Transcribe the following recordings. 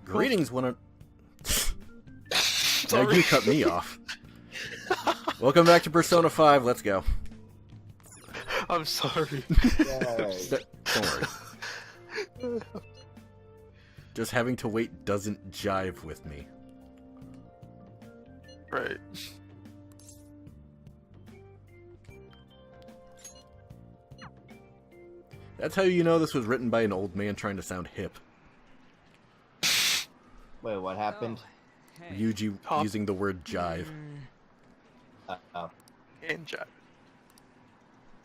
Greetings, one of... Now you cut me off. Welcome back to Persona 5, let's go. I'm sorry. Don't worry. Just having to wait doesn't jive with me. Right. That's how you know this was written by an old man trying to sound hip. Wait, what happened? Oh, hey. Yuji using the word jive. Oh. And Jap.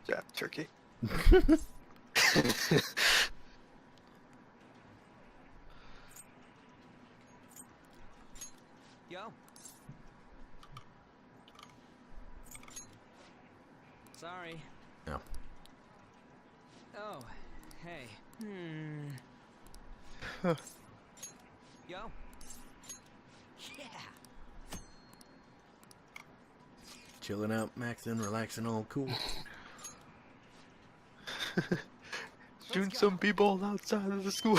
Jap turkey. Yo. Sorry. No. Oh, hey. Yo. Yeah. Chilling out, maxing, relaxing, all cool. Shooting some people outside of the school.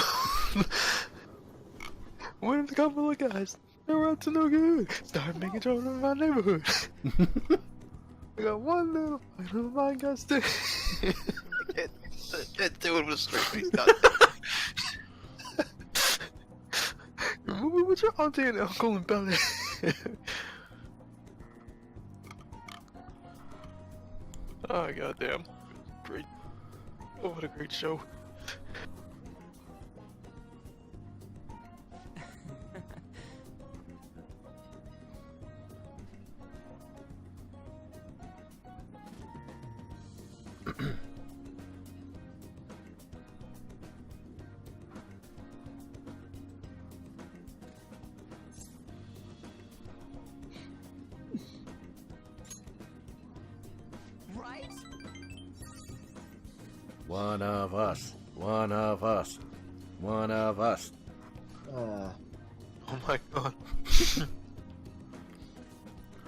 When a couple of guys, they were up to no good. Started making trouble in my neighborhood. I got one little fight on my got stick. I can't do it with a straight face. Movie with your auntie and uncle and belly. Oh goddamn! Great! Oh, what a great show! Right? One of us. One of us. One of us. Oh my god!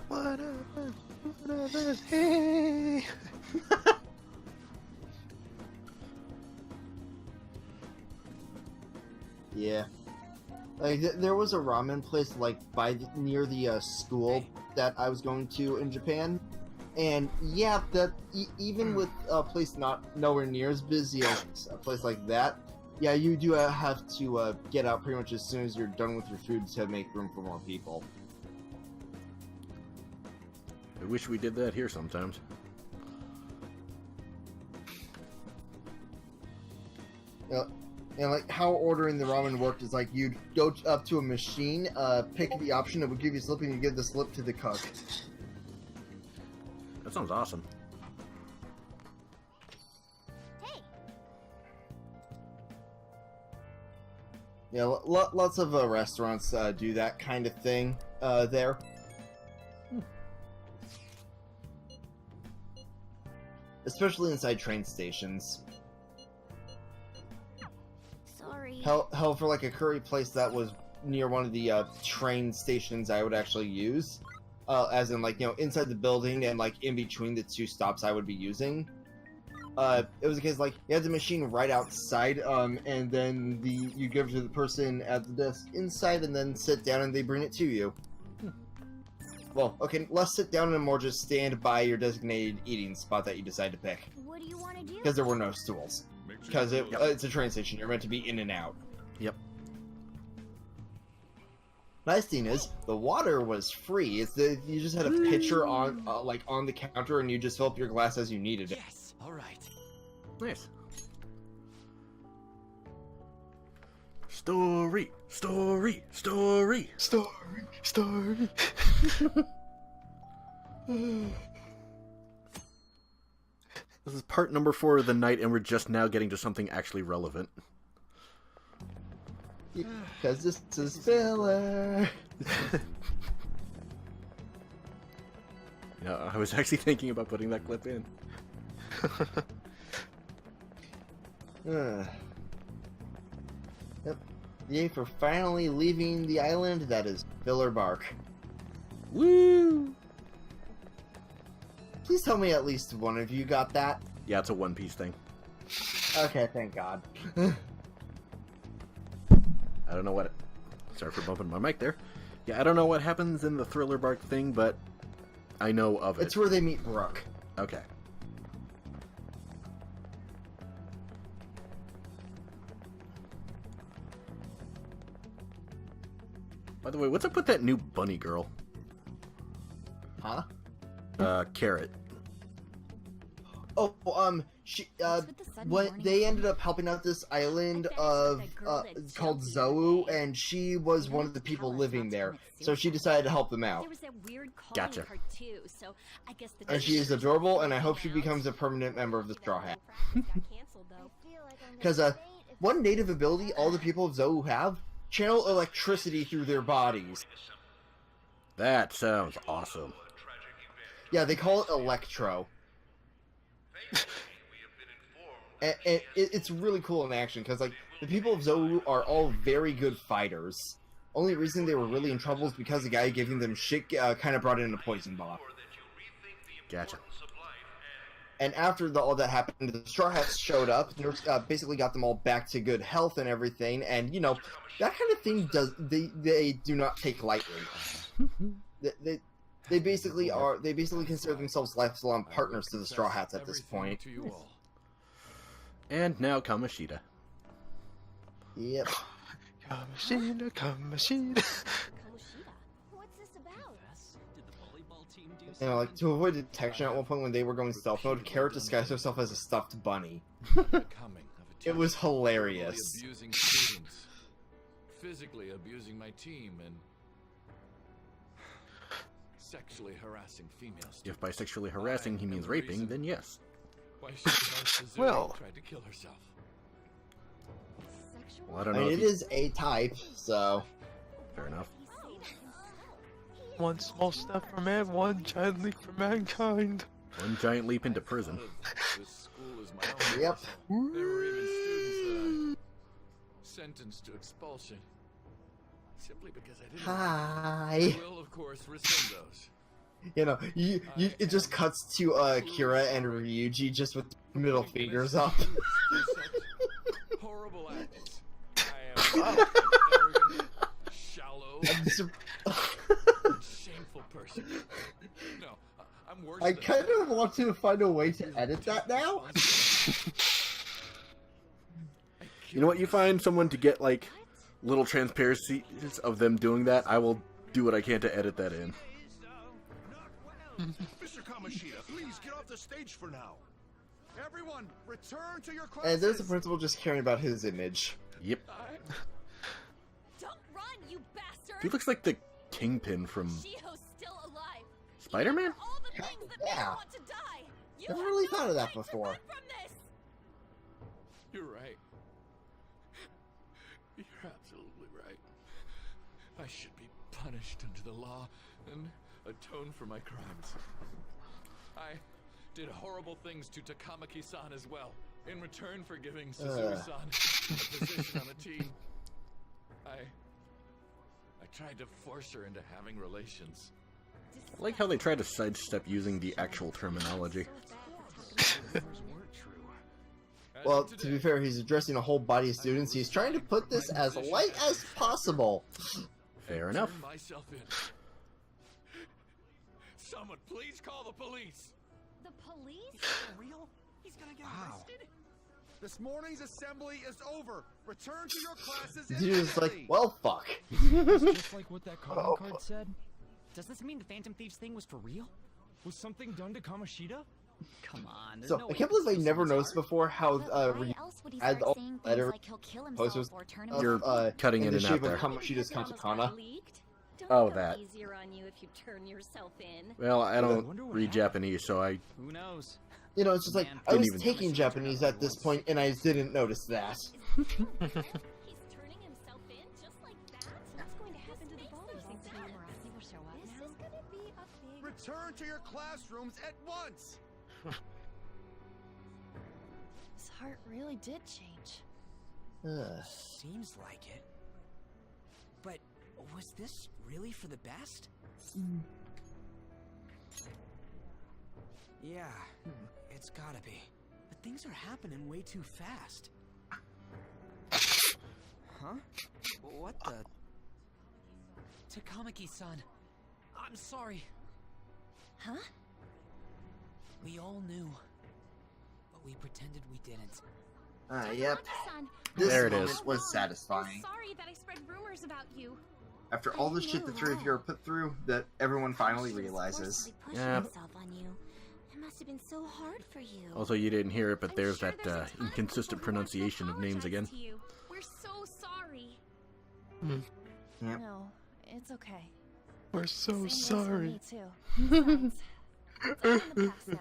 What of us? Hey! Yeah. Like, there was a ramen place, like, near the school that I was going to in Japan. And, yeah, that even with a place nowhere near as busy as a place like that, yeah, you do have to get out pretty much as soon as you're done with your food to make room for more people. I wish we did that here sometimes. And like how ordering the ramen worked is like you'd go up to a machine, pick the option, it would give you a slip, and you give the slip to the cook. That sounds awesome. Hey. Yeah, lots of restaurants do that kind of thing there. Especially inside train stations. Sorry. Hell, for like a curry place that was near one of the train stations I would actually use. As in, like, you know, inside the building and, like, in between the two stops I would be using. It was a case, like, you had the machine right outside, and then you give it to the person at the desk inside, and then sit down and they bring it to you. Well, okay, less sit down and more just stand by your designated eating spot that you decide to pick. What do you want to do? Because there were no stools. Because it's a train station, you're meant to be in and out. Yep. Nice thing is, the water was free. You just had a pitcher on, like, on the counter, and you just fill up your glass as you needed it. Yes. All right. Nice. Story, story, story. Story. This is part number 4 of the night, and we're just now getting to something actually relevant. Because this is filler. Yeah, I was actually thinking about putting that clip in. Yep. Yay for finally leaving the island that is Filler Bark. Woo! Please tell me at least one of you got that. Yeah, it's a One Piece thing. Okay, thank God. I don't know what Sorry for bumping my mic there. Yeah, I don't know what happens in the Thriller Bark thing, but I know of it. It's where they meet Brooke. Okay. By the way, what's up with that new bunny girl? Huh? Carrot. Oh, she, What's with the sudden when warning? they ended up helping out this island I bet it's like that girl that called jumped the other Zou, day. and she was They one don't of the tell people us living not to there, commit so she suicide. decided to help them out. There was that weird calling Gotcha. part too, so I guess the And she is adorable, and I hope she becomes a permanent member of the Straw Hat. Because, one native ability all the people of Zou have, channel electricity through their bodies. That sounds awesome. Yeah, they call it Electro. And it's really cool in action, because, like, the people of Zou are all very good fighters. Only reason they were really in trouble is because the guy giving them shit kind of brought in a poison bomb. Gotcha. And after all that happened, the Straw Hats showed up, basically got them all back to good health and everything, and, you know, that kind of thing they do not take lightly. They basically consider themselves lifelong partners to the Straw Hats at this point. And now Kamoshida. Yep. Kamoshida, Kamoshida. Kamoshida. What's this about? Did the volleyball team do You know, like, to avoid detection at one point when they were going stealth mode, Carrot disguised herself as a stuffed bunny. It was hilarious. Abusing students, physically abusing my team, and sexually harassing female students. If by sexually harassing he means raping, then yes. Why should Suzu Well. tried to kill herself? Sexual? Well, I don't I know. mean, If it is A type, so... Fair enough. One small step for man, one giant leap for mankind. One giant leap into prison. This school is my own. Yep. There were even students that I sentenced to expulsion simply because I didn't. Hi. I will, of course, rescind those. You know, it just cuts to Kira and Ryuji just with middle fingers up. Horrible acts. I am an arrogant, shallow, and shameful person. No, I'm worse. I than kind of want to find a way to edit that now. You know what? You find someone to get, like, little transparencies of them doing that, I will do what I can to edit that in. Mr. Kamoshida, please get off the stage for now. Everyone, return to your And classes. there's the principal just caring about his image. Yep. Don't run, you bastard! He looks like the Kingpin from Shiho's still alive. Spider-Man? All the things that Yeah. men want to die. You Never have really no thought of that right to before. run from this. You're right. You're absolutely right. I should be punished under the law and atone for my crimes. I did horrible things to Takamaki-san as well. In return for giving Suzui-san a position on the team, I tried to force her into having relations. I like how they try to sidestep using the actual terminology. As Well, of to today, be fair, he's addressing a whole body of students. He's trying to put this as light as possible. Fair enough. turn myself in. Someone please call the police. The police? For real? He's gonna get arrested? This morning's assembly is over. Return to your classes Dude is like, immediately. well, fuck. Just like what that calling card said? Does this mean the Phantom Thieves thing was for real? Was something done to Kamoshida? Come on, there's So, no I way can't this believe I was never his noticed art. before how But why Ryu else would he had start all saying letter things like he'll kill posters himself or turn of, himself? cutting in in the and shape out there. of Kamoshida's katakana. Don't Oh, go that. easier on you if you turn yourself in. Well, I wonder don't what read happened. Japanese, so I... Who knows? You know, it's just like, Man, I was didn't even taking notice. Japanese at this point, and I didn't notice that. He's turning himself in just like that. What's going to happen to the ball? You think Tony Morasi will show up now? This is gonna be a big... Return to your classrooms at once. His heart really did change. Ugh. Seems like it. But was this really for the best? Yeah, it's gotta be. But things are happening way too fast. Huh? What the? Takamaki-san, I'm sorry. Huh? We all knew, but we pretended we didn't. Yep. Takamaki-san, This There it moment is. was I'm satisfying. sorry that I spread rumors about you. After all the shit the three of you are put through, that everyone finally realizes. Yeah. On you. It must have been so hard for you. Also, you didn't hear it, but I'm there's sure that there's a ton of inconsistent people who want to pronunciation of names again. apologize to you. We're so sorry. Yep. No, it's okay. We're so Same goes for sorry. me too. Besides, it's all in the past now.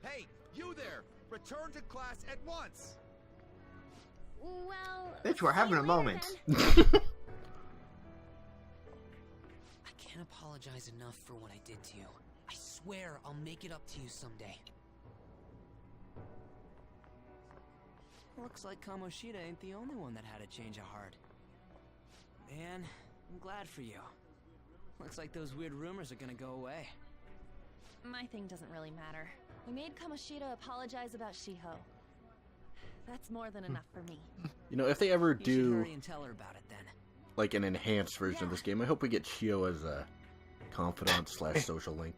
Hey, you there! Return to class at once! Well, Bitch, we're see having you a later moment. then. I can't apologize enough for what I did to you. I swear I'll make it up to you someday. Looks like Kamoshida ain't the only one that had a change of heart. Man, I'm glad for you. Looks like those weird rumors are gonna go away. My thing doesn't really matter. We made Kamoshida apologize about Shiho. That's more than enough for me. You know, if they ever You should do hurry and tell her about it then. like an enhanced version of this game, I hope we get Shio as a confidant / social link.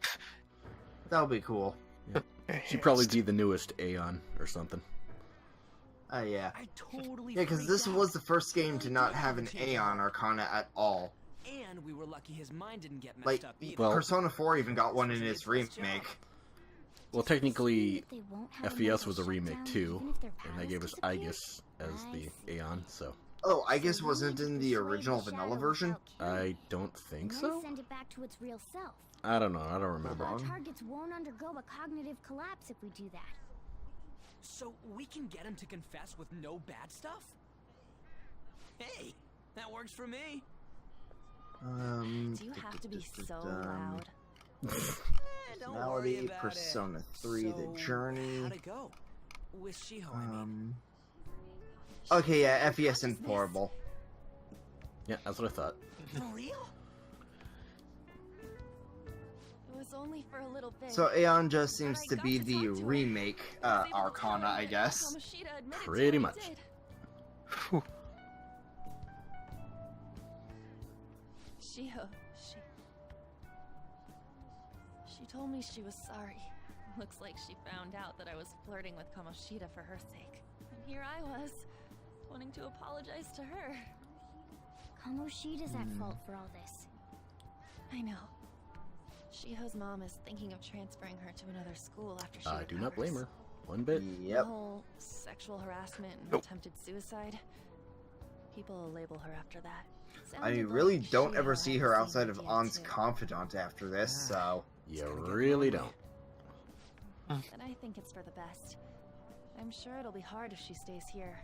That would be cool. She'd probably be the newest Aeon or something. Yeah. I totally Yeah, because freaked this out. was the first game Well, to he not did have an a change of Aeon heart. Arcana at all. And we were lucky his mind didn't get messed Like, up either. Well- Persona 4 even got one in its remake. Well, technically, They won't have FES another was a remake shutdown, too, even if their and they palace gave us disappears? Aegis as the Aeon, so Oh, I guess So we wasn't need to in the persuade original the vanilla shadow version? without killing I it, don't think and so. then send it back to its real self. I don't know. I don't remember. Our on. targets won't undergo a cognitive collapse if we do that. So we can get him to confess with no bad stuff? Hey, that works for me. Do you have to be so loud? Don't Personality, worry about Persona it. 3, So, The Journey. How'd it go? With Shiho, I mean. Okay, yeah, FES and horrible. Yeah, that's what I thought. For real? It was only for a little bit. So Aeon just seems But I to got be to the talk to him. remake I was able to Arcana, tell him I that guess. Kamoshida admitted to Pretty what much. he did. Shiho, she told me she was sorry. Looks like she found out that I was flirting with Kamoshida for her sake. And here I was, wanting to apologize to her. Kamoshida's at fault for all this. I know. Shiho's mom is thinking of transferring her to another school after she I do not blame recovers. her one bit. The Yep. whole sexual harassment and Nope. attempted suicide. People will label her after that. I Sounded really like don't Shiho ever had see the her same outside of idea, On's too. confidant after this, so... You gonna get really lonely. don't. But I think it's for the best. I'm sure it'll be hard if she stays here.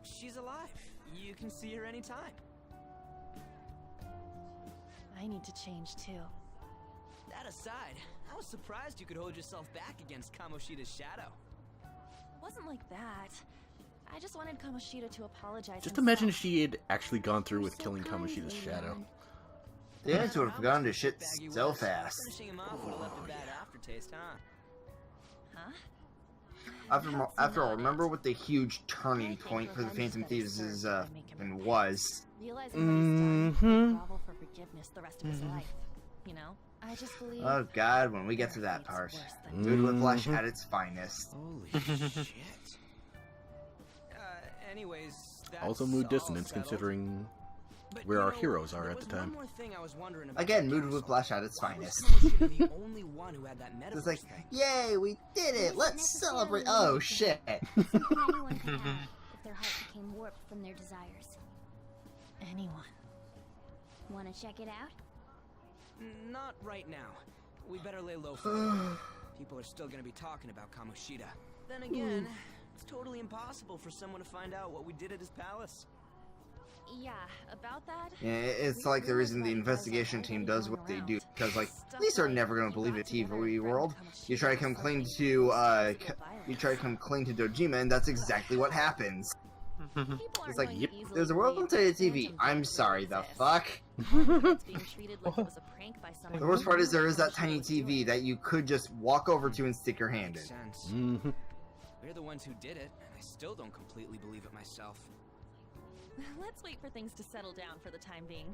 She's alive. You can see her anytime. I need to change too. That aside, I was surprised you could hold yourself back against Kamoshida's shadow. It wasn't like that. I just wanted Kamoshida to apologize. Just imagine if himself. she had actually gone through You're with so killing kind, Kamoshida's shadow. Leon. The answer would have How gone much to of a shit bag he so was, fast. Finishing him off would have left a bad aftertaste, huh? Huh? After all, remember what the huge turning point for the Phantom Thieves is, and was. Realizing what he's done, he'll grovel for forgiveness the rest of his life. You know? I just believe. Oh god, when we get to that it's part. worse than Mood Whiplash Mhm. at its finest. Holy shit. Anyways, that's Also mood all dissonance settled. considering But, where you our know, heroes are there at the was one time. more thing I was wondering about Again, the Mood council. Whiplash at its Why was finest. Kamoshida the only one who had that metaverse It's like, thing? yay, we did it! isn't Let's celebrate! necessarily Oh anything. shit! Something anyone could have if their heart became warped from their desires. Anyone. Want to check it out? Not right now. We better lay low for a while. People are still gonna be talking about Kamoshida. Then again, it's totally impossible for someone to find out what we did at his palace. Yeah, about that. Yeah, it's like the reason the investigation team does what they do, because like, police are never gonna believe a TV world. You try to come clean to, you try to come clean to Dojima, and that's exactly what happens. It's like, yep, there's a world on TV. I'm sorry, the fuck? The worst part is there is that tiny TV that you could just walk over to and stick your hand Makes in. sense. Mhm. We're the ones who did it, and I still don't completely believe it myself. Let's wait for things to settle down for the time being.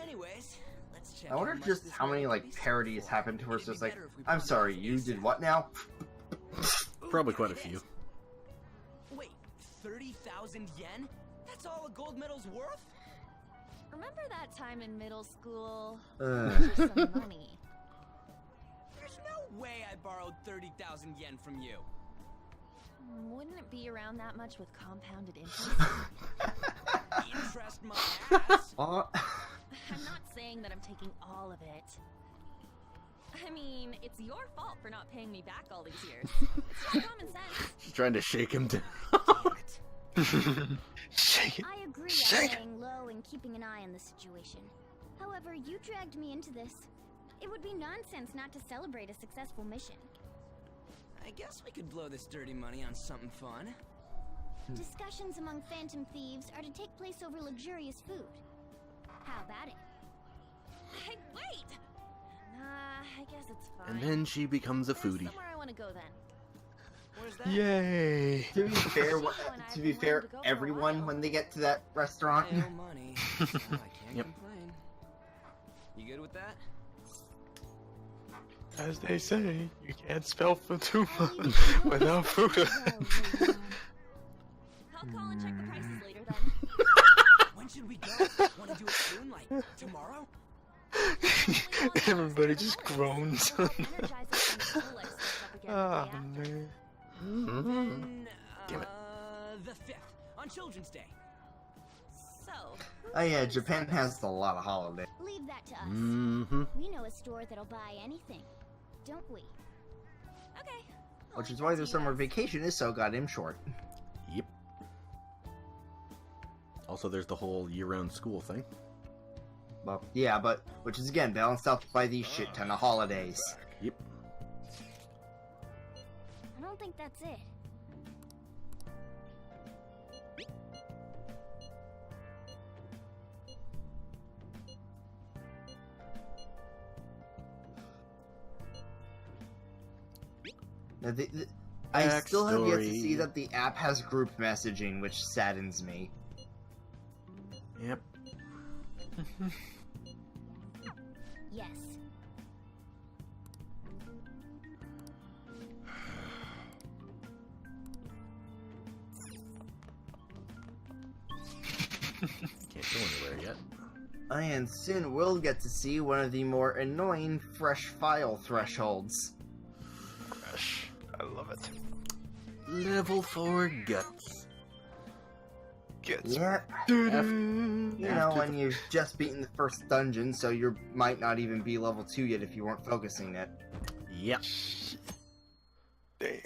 Anyways, let's check. I wonder much just this how many man like can be sold parodies for. happen to where it's It'd just be like, better if we I'm bought sorry, those you ASAP. did what now? Probably Ooh, quite a there it few. is. Wait, 30,000 yen? That's all a gold medal's worth? Remember that time in middle school? Ugh. Here's some money. There's no way I borrowed 30,000 yen from you. Wouldn't it be around that much with compounded interest? Interest my ass. What? I'm not saying that I'm taking all of it. I mean, it's your fault for not paying me back all these years. It's just common sense. She's trying to shake him down. Shake it. I agree Shake on it. laying low and keeping an eye on the situation. However, you dragged me into this. It would be nonsense not to celebrate a successful mission. I guess we could blow this dirty money on something fun. Discussions among phantom thieves are to take place over luxurious food. How about it? Hey, wait! I guess it's fine. And then she becomes a There's foodie. somewhere I want to go then. Where's that? Yay. To be fair, I've to be been fair, wanting to go for a everyone while. when they get to that restaurant. I owe money. So I can't Yep. complain. You good with that? As they say, you can't spell for too much without food. I'll call and check the prices later then. When should we go? Want to do it soon? Like tomorrow? Everybody just groans. It'll help energize us when the school life starts up again the Ah, day after. man. Then, Damn it. the 5th, on Children's Day. So, Oh yeah, Japan has a lot of holidays. Leave that to us. Mm-hmm. We know a store that'll buy anything, don't we? okay. Which is why their summer vacation is so goddamn short. Yep. Also, there's the whole year-round school thing. Well, yeah, but which is again balanced out by these shit ton of holidays. Yep. I don't think that's it. Now, I still have yet to Backstory. see that the app has group messaging, which saddens me. Yep. Yes. Can't go anywhere yet. I and Sin will get to see one of the more annoying fresh file thresholds. Fresh. I love it. Level 4 guts. Gets Yeah, you know, After when you've just beaten the first dungeon, so you might not even be level 2 yet if you weren't focusing it. Yep. Damn.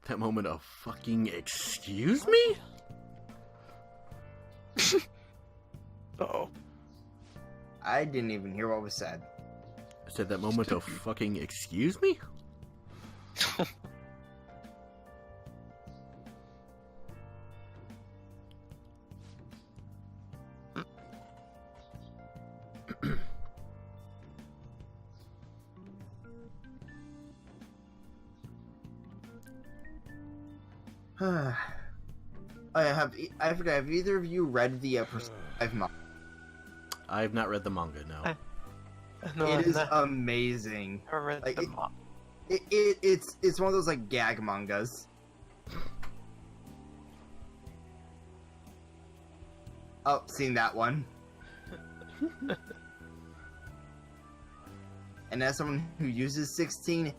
That moment of fucking excuse me? Uh-oh. I didn't even hear what was said. I said that moment of fucking excuse me? I forgot, have either of you read the Persona 5 manga? I've not read the manga, no. No, It is not amazing. read like, the it- manga. It's one of those like gag mangas. Oh, seen that one. And as someone who uses 16,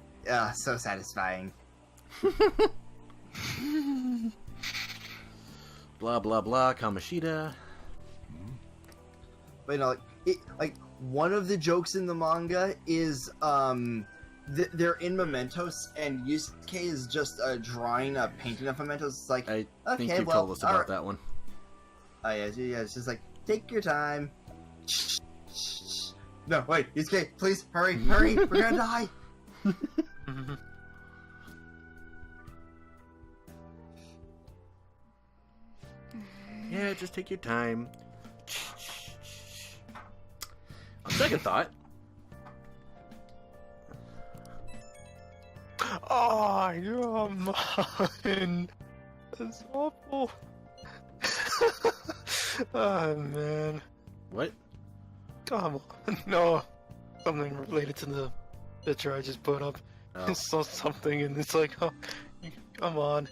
so satisfying. Blah blah blah, Kamoshida. But you know, like one of the jokes in the manga is they're in Mementos, and Yusuke is just drawing a painting of Mementos. It's like, I think okay, you've well, told us about alright. that one. Oh yeah, it's just like, take your time. No, wait, Yusuke, please hurry, hurry, we're gonna die. Yeah, just take your time. On second thought, Oh! come on. That's awful. Oh, man. What? Come on. No. Something related to the picture I just put up. Oh. I saw something and it's like, oh, come on.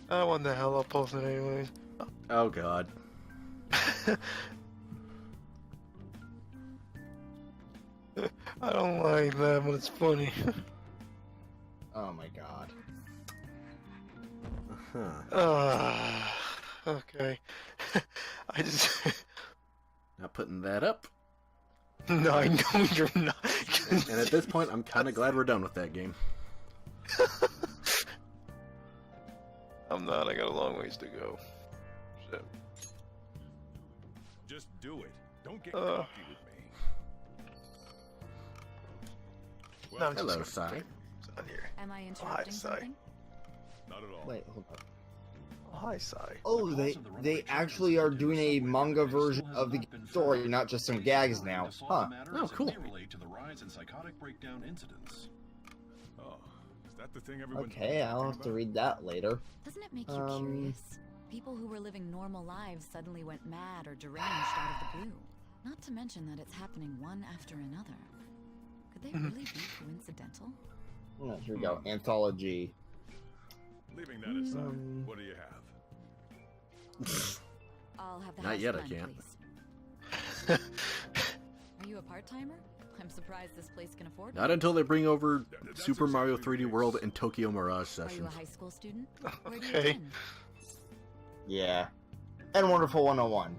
What the hell, I'll post it anyways. Oh god. I don't like that, but it's funny. Oh my god. Huh. Okay. I just... Not putting that up. No, I know you're not. And at this point, I'm kind of glad we're done with that game. I'm not, I got a long ways to go. Shit. Just do it. Don't get cocky with me. No, I'm Hello, just gonna Sai. it's on here. Am I Hi, interrupting Sai. something? Not at all. Wait, hold on. Oh, hi, Sai. Oh, they actually are doing a manga version of the story, not just some gags now. Huh. Oh, cool. Relate to the rise in psychotic breakdown incidents. Oh, is that the thing everyone? Okay, I'll have to read that later. Doesn't it make you curious? People who were living normal lives suddenly went mad or deranged out of the blue. Not to mention that it's happening one after another. Could they really be coincidental? Oh, here we go. Anthology. Leaving that aside, what do you have? I'll have the Not house yet, I plan, can't. please. Are you a part-timer? I'm surprised this place can afford Not me. until they bring over That's Super Mario exactly 3D what it World is. and Tokyo Mirage Are you a sessions. high school student? Where do you Okay. attend? Yeah. And Wonderful 101.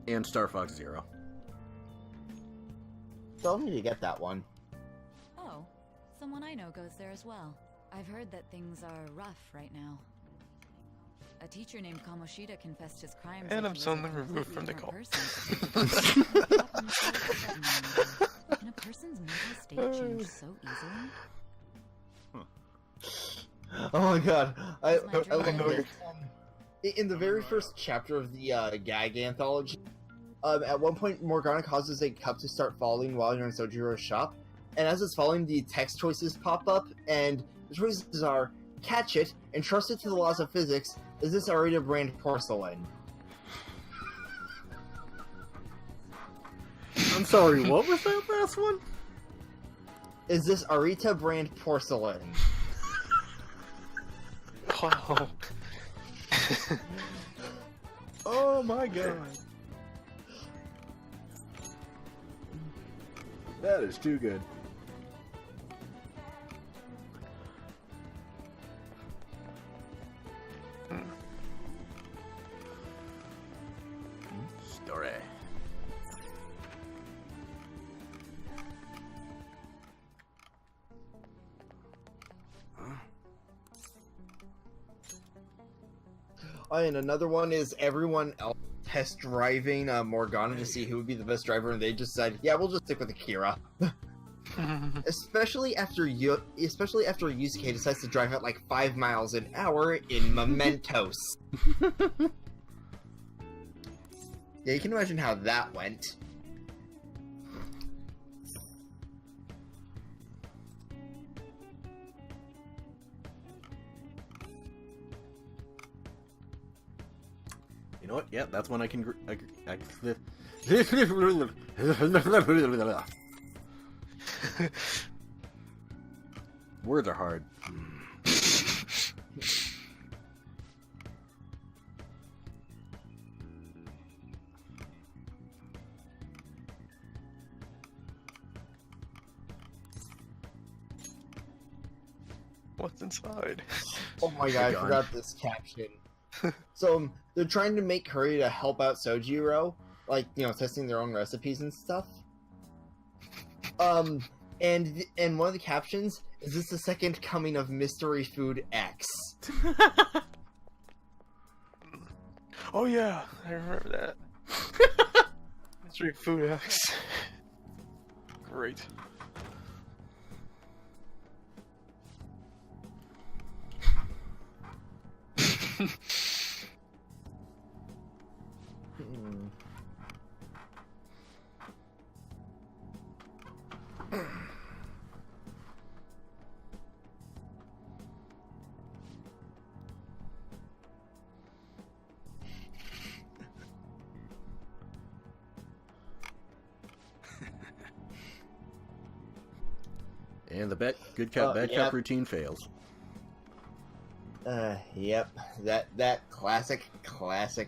And Star Fox Zero. Still need to get that one. Oh, someone I know goes there as well. I've heard that things are rough right now. A teacher named Kamoshida confessed his crimes. And like I'm he was a suddenly removed completely from the different call. person. What happened so suddenly? Can a person's mental state change so easily? Oh my god. I It's my love dream. this. In the very first chapter of the gag anthology, at one point Morgana causes a cup to start falling while you're in Sojiro's shop, and as it's falling, the text choices pop up, and the choices are: catch it, entrust it to the laws of physics, is this Arita brand porcelain? I'm sorry, what was that last one? Is this Arita brand porcelain? Wow. Oh my god. That is too good. Story. Oh, and another one is everyone else test driving Morgana to see who would be the best driver, and they just said, "Yeah, we'll just stick with Akira." Especially after Yusuke decides to drive at like 5 miles an hour in Mementos. Yeah, you can imagine how that went. You know what? Yeah, that's one I can. Words are hard. What's inside? Oh my god, I God. forgot this caption. So, they're trying to make Curry to help out Sojiro, like, you know, testing their own recipes and stuff. And one of the captions is this the second coming of Mystery Food X? Oh yeah, I remember that. Mystery Food X. Great. And the good cop, bad yep. cop routine fails. Yep. That classic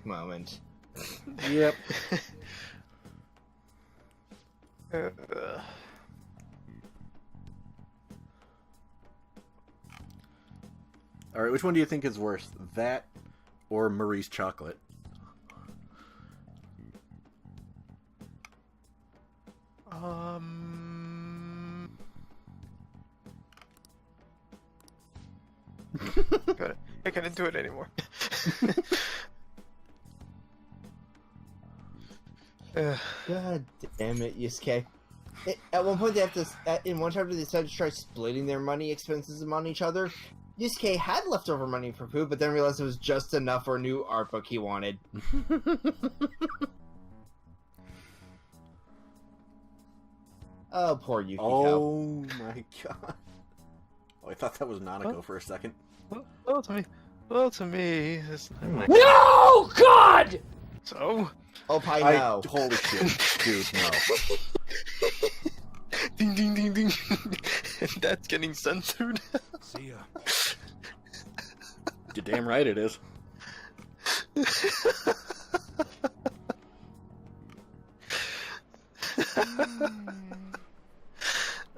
moment. Yep. Alright, which one do you think is worse? That or Marie's chocolate? I couldn't do it anymore. God damn it, Yusuke. At one point, they have to. In one chapter, they decided to try splitting their money expenses among each other. Yusuke had leftover money for food, but then realized it was just enough for a new art book he wanted. Oh, poor Yukiko. Oh my god. Oh, I thought that was Nanako for a second. Well, to me, it's like, No, God! so. Oh, I know. Holy shit, dude, no. Ding, ding, ding, ding. That's getting censored. See ya. You're damn right it is.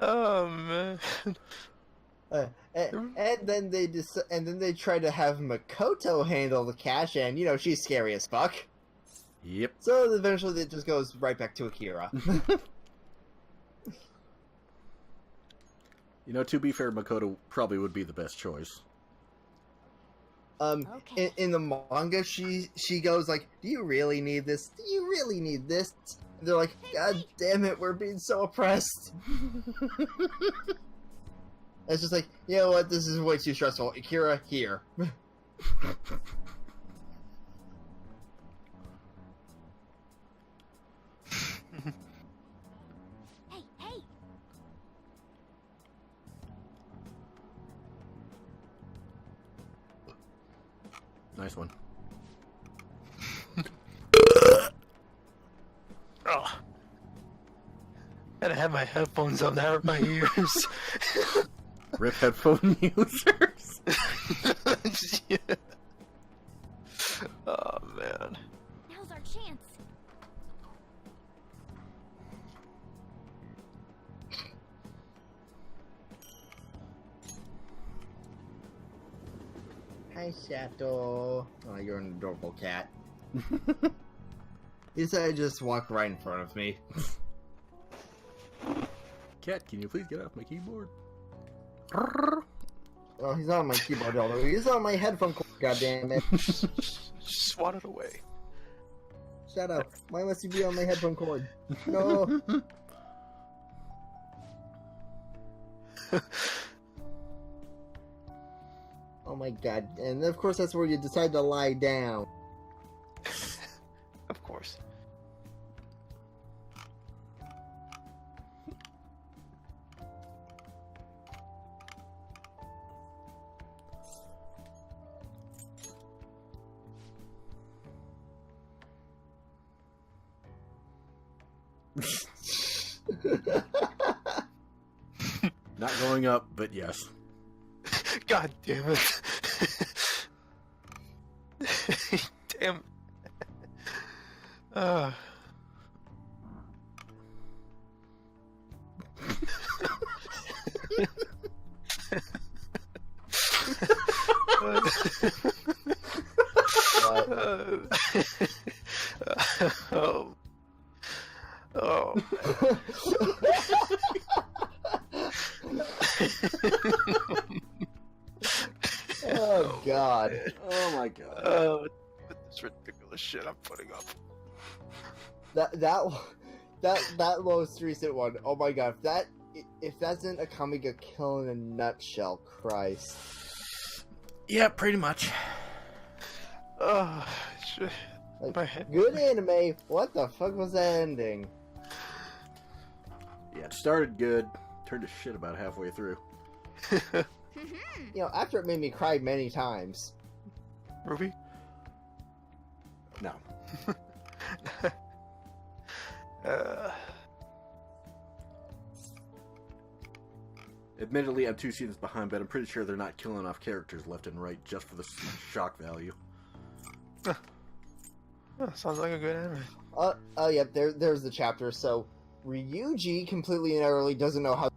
Oh man. And then they try to have Makoto handle the cash, and she's scary as fuck. Yep. So eventually it just goes right back to Akira. To be fair, Makoto probably would be the best choice. Okay. In the manga, she goes like, "Do you really need this? Do you really need this?" And they're like, "God damn it, we're being so oppressed." It's just like, you know what? This is way too stressful. Akira, here. Hey! Nice one. Oh. And I have my headphones on, now in my ears. Rip headphone users. Yeah. Oh man. Now's our chance. Hi, Shato. Oh, you're an adorable cat. He decided to just walk right in front of me. Cat, can you please get off my keyboard? Oh, he's not on my keyboard, although he's on my headphone cord, goddammit. Swat it away. Shut up. Why must you be on my headphone cord? No. Oh my god. And of course that's where you decide to lie down. Of course. Not going up, but yes. God damn it. Damn. Oh. Oh. Oh god. Oh my god. Oh, this ridiculous shit I'm putting up. That most recent one. Oh my god. If that's in a Kamiga kill in a nutshell, Christ. Yeah, pretty much. Oh, shit. Like, My head. good anime. What the fuck was that ending? Yeah, it started good, turned to shit about halfway through. After it made me cry many times. Ruby? No. Admittedly, I'm 2 seasons behind, but I'm pretty sure they're not killing off characters left and right just for the shock value. Sounds like a good anime. Yeah, there's the chapter. So, Ryuji completely and utterly doesn't know how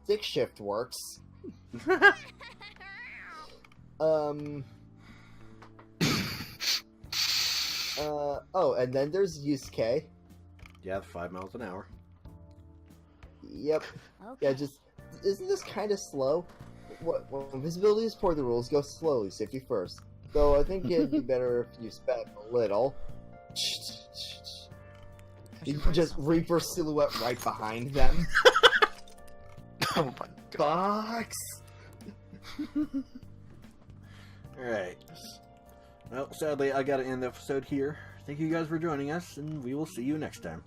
stick shift works. Oh, and then there's Yusuke. Yeah, 5 miles an hour. Yep. Okay. Yeah, just isn't this kind of slow? When visibility is for the rules, go slowly, safety first. Though I think it'd be better if you sped a little. You can just Reaper silhouette right behind them. Oh my god. Box. Alright. Well, sadly, I gotta end the episode here. Thank you guys for joining us, and we will see you next time.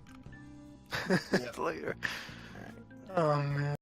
Later. Oh man.